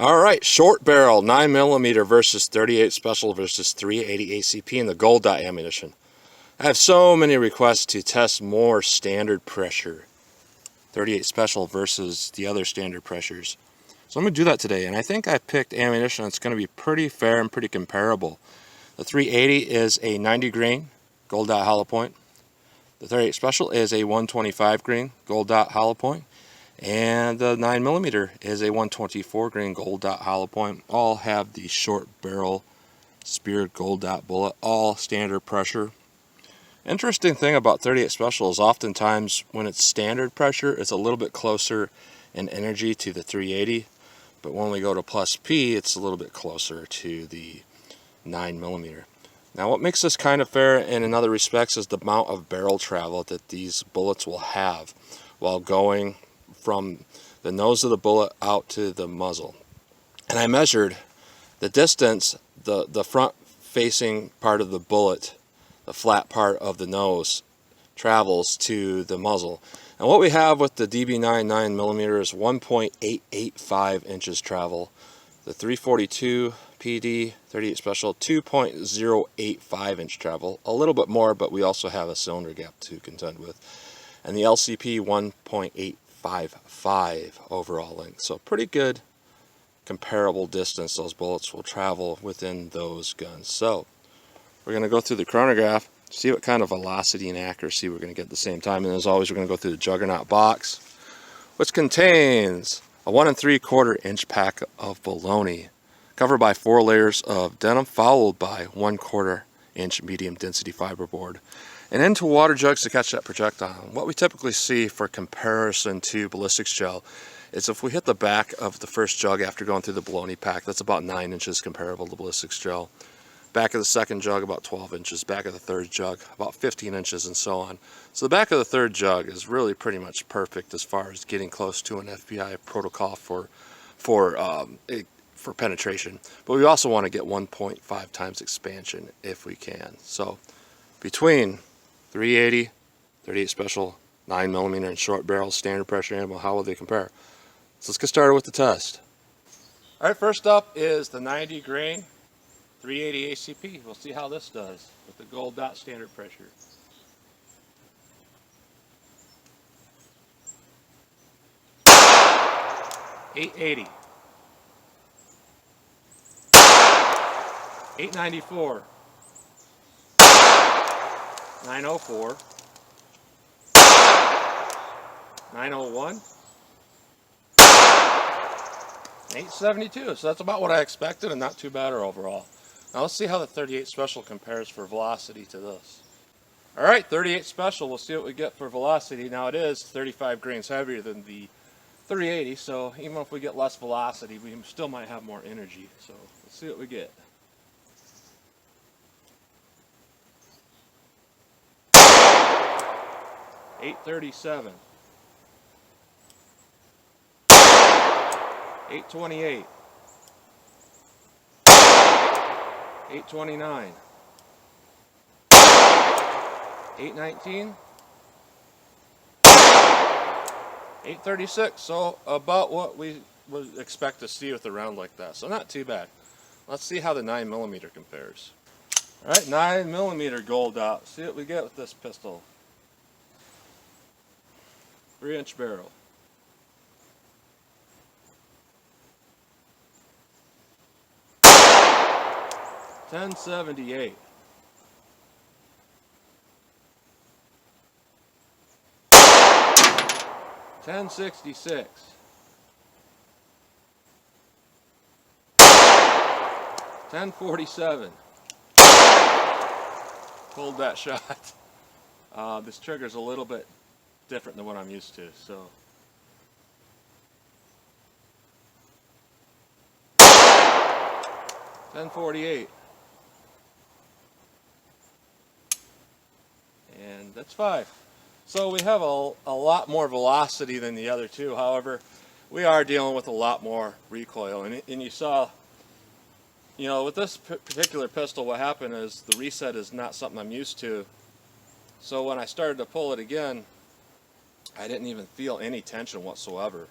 Alright, short barrel 9mm versus 38 special versus 380 ACP in the gold dot ammunition. I have so many requests to test more standard pressure 38 special versus the other standard pressures. So I'm going to do that today, and I think I picked ammunition that's going to be pretty fair and pretty comparable. The 380 is a 90 grain gold dot hollow point. The 38 special is a 125 grain gold dot hollow point. And the 9mm is a 124 grain gold dot hollow point. All have the short barrel Speer gold dot bullet, all standard pressure. Interesting thing about 38 special is oftentimes when it's standard pressure, it's a little bit closer in energy to the 380, but when we go to plus P, it's a little bit closer to the 9mm. Now what makes this kind of fair in other respects is the amount of barrel travel that these bullets will have while going from the nose of the bullet out to the muzzle. And I measured the distance the front facing part of the bullet, the flat part of the nose, travels to the muzzle. And what we have with the DB9 9mm is 1.885 inches travel. The 342 PD 38 special 2.085 inch travel, a little bit more, but we also have a cylinder gap to contend with. And the LCP 1.855 overall length. So pretty good comparable distance those bullets will travel within those guns. So we're going to go through the chronograph, see what kind of velocity and accuracy we're going to get at the same time. And as always, we're going to go through the Juggernaut box, which contains a 1 3/4 inch pack of bologna, covered by 4 layers of denim, followed by 1/4 inch medium density fiberboard, and into water jugs to catch that projectile. What we typically see for comparison to ballistics gel is if we hit the back of the first jug after going through the bologna pack, that's about 9 inches comparable to ballistics gel. Back of the second jug, about 12 inches. Back of the third jug, about 15 inches, and so on. So the back of the third jug is really pretty much perfect as far as getting close to an FBI protocol for penetration. But we also want to get 1.5 times expansion if we can. So between 380, 38 special, 9mm, and short barrel standard pressure ammo, how will they compare? So let's get started with the test. Alright, first up is the 90 grain 380 ACP. We'll see how this does with the gold dot standard pressure. $880, $894, $904, $901, $872. So that's about what I expected, and not too bad overall. Now let's see how the 38 special compares for velocity to this. Alright, 38 special, we'll see what we get for velocity. Now it is 35 grains heavier than the 380, so even if we get less velocity, we still might have more energy. So let's see what we get. $837, $828, $829, $819, $836. So about what we would expect to see with a round like that. So not too bad. Let's see how the 9mm compares. Alright, 9mm gold dot. See what we get with this pistol. 3-inch barrel. $1078. $1066. $1047. Pulled that shot. This trigger's a little bit different than what I'm used to, so. $1048. And that's 5. So we have a lot more velocity than the other two. However, we are dealing with a lot more recoil. And you saw, you know, with this particular pistol, what happened is the reset is not something I'm used to. So when I started to pull it again, I didn't even feel any tension whatsoever.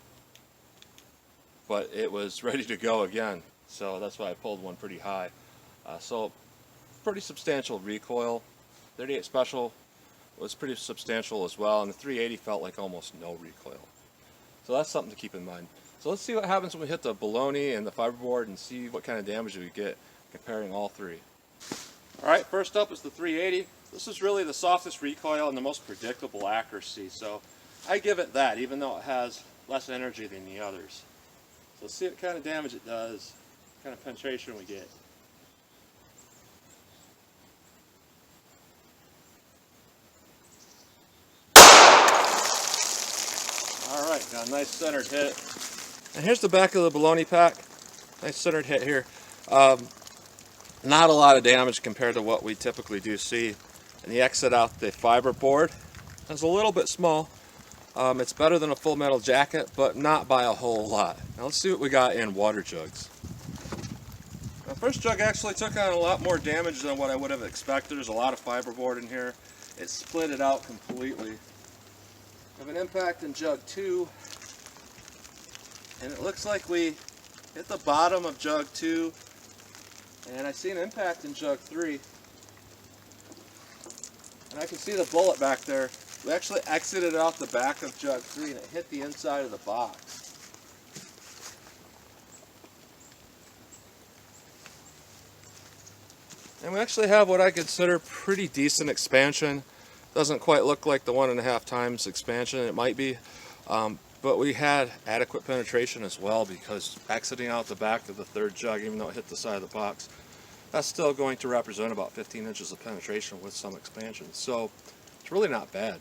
but it was ready to go again. So that's why I pulled one pretty high. So pretty substantial recoil. 38 Special was pretty substantial as well, and the 380 felt like almost no recoil. So that's something to keep in mind. So let's see what happens when we hit the bologna and the fiberboard and see what kind of damage we get comparing all three. Alright, first up is the 380. This is really the softest recoil and the most predictable accuracy, so I give it that, even though it has less energy than the others. So let's see what kind of damage it does, what kind of penetration we get. Alright, got a nice centered hit. And here's the back of the bologna pack. Nice centered hit here. Not a lot of damage compared to what we typically do see. And the exit out the fiberboard is a little bit small. It's better than a full metal jacket, but not by a whole lot. Now let's see what we got in water jugs. The first jug actually took on a lot more damage than what I would have expected. There's a lot of fiberboard in here. It split it out completely. We have an impact in jug 2, and it looks like we hit the bottom of jug 2, and I see an impact in jug 3, and I can see the bullet back there. We actually exited out the back of jug 3 and it hit the inside of the box. And we actually have what I consider pretty decent expansion. Doesn't quite look like the 1.5 times expansion it might be, but we had adequate penetration as well, because exiting out the back of the third jug, even though it hit the side of the box, that's still going to represent about 15 inches of penetration with some expansion. So it's really not bad.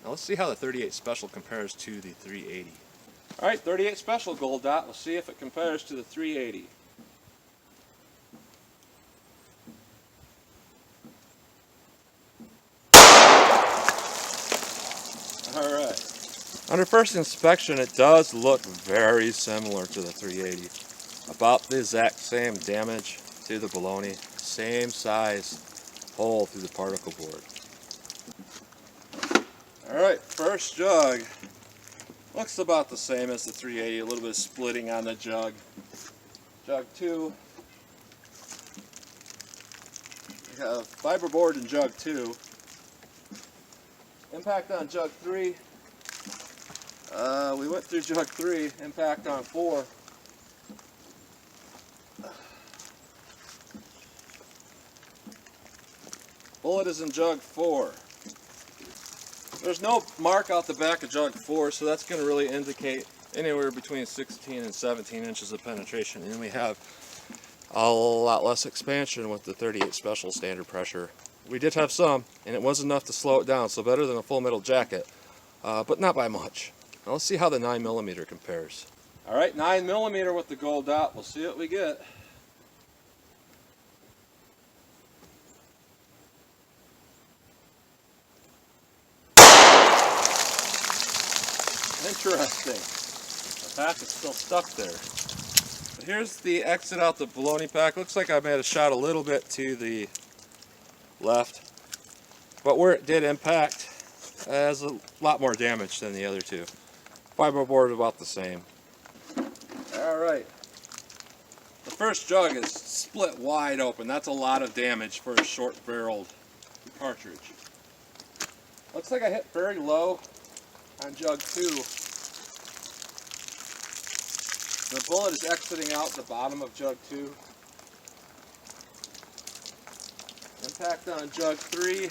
Now let's see how the 38 Special compares to the 380. Alright, 38 Special gold dot. Let's see if it compares to the 380. Alright. Under first inspection, it does look very similar to the 380. About the exact same damage to the bologna, same size hole through the particle board. Alright, first jug looks about the same as the 380, a little bit of splitting on the jug. Jug 2, we have fiberboard in jug 2. Impact on jug 3, we went through jug 3, impact on 4. Bullet is in jug 4. There's no mark out the back of jug 4, so that's going to really indicate anywhere between 16 and 17 inches of penetration. And we have a lot less expansion with the 38 Special standard pressure. We did have some, and it was enough to slow it down, so better than a full metal jacket, but not by much. Now let's see how the 9mm compares. Alright, 9mm with the gold dot. We'll see what we get. Interesting. The pack is still stuck there. But here's the exit out the bologna pack. Looks like I may have shot a little bit to the left, but where it did impact has a lot more damage than the other two. Fiberboard about the same. Alright. The first jug is split wide open. That's a lot of damage for a short barreled cartridge. Looks like I hit very low on jug 2. The bullet is exiting out the bottom of jug 2. Impact on jug 3.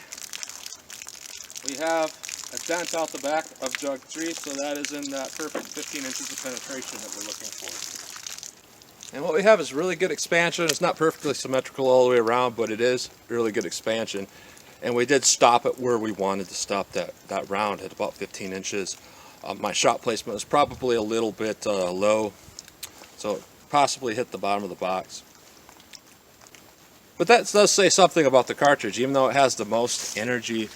We have a dent out the back of jug 3, so that is in that perfect 15 inches of penetration that we're looking for. And what we have is really good expansion. It's not perfectly symmetrical all the way around, but it is really good expansion. And we did stop it where we wanted to stop that round at about 15 inches. My shot placement was probably a little bit low, so it possibly hit the bottom of the box. But that does say something about the cartridge. Even though it has the most energy,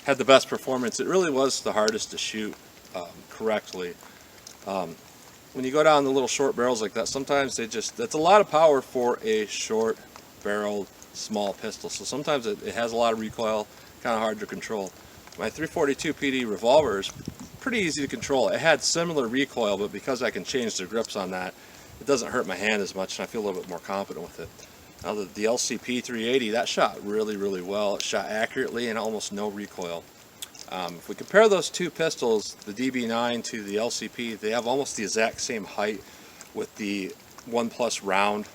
had the best performance, it really was the hardest to shoot correctly. When you go down the little short barrels like that, sometimes that's a lot of power for a short barreled small pistol. So sometimes it has a lot of recoil, kind of hard to control. My .342 PD revolvers pretty easy to control. It had similar recoil, but because I can change the grips on that, it doesn't hurt my hand as much, and I feel a little bit more confident with it. Now the LCP 380, that shot really, really well. It shot accurately and almost no recoil. If we compare those two pistols, the DB9 to the LCP, they have almost the exact same height with the 1+ round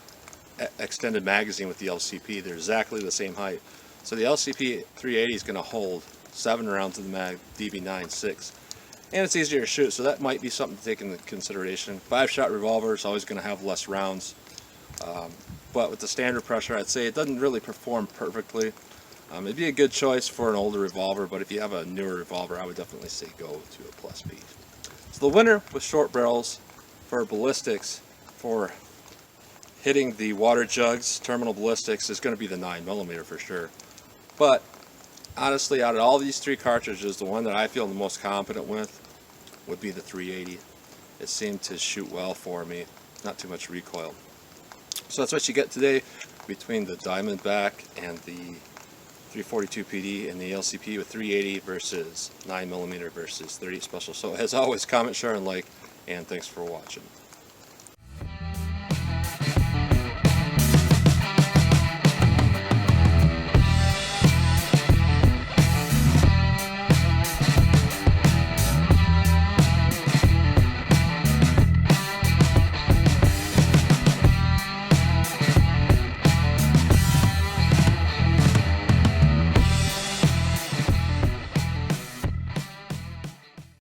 extended magazine with the LCP. They're exactly the same height. So the LCP 380 is going to hold 7 rounds of the mag, DB9 6. And it's easier to shoot, so that might be something to take into consideration. 5-shot revolver is always going to have less rounds. But with the standard pressure, I'd say it doesn't really perform perfectly. It'd be a good choice for an older revolver, but if you have a newer revolver, I would definitely say go to a plus speed. So the winner with short barrels for ballistics, for hitting the water jugs, terminal ballistics, is going to be the 9mm for sure. But honestly, out of all these 3 cartridges, the one that I feel the most confident with would be the 380. It seemed to shoot well for me, not too much recoil. So that's what you get today between the Diamondback and the 342 PD and the LCP with 380 versus 9mm versus 38 Special. So as always, comment, share, and like, and thanks for watching.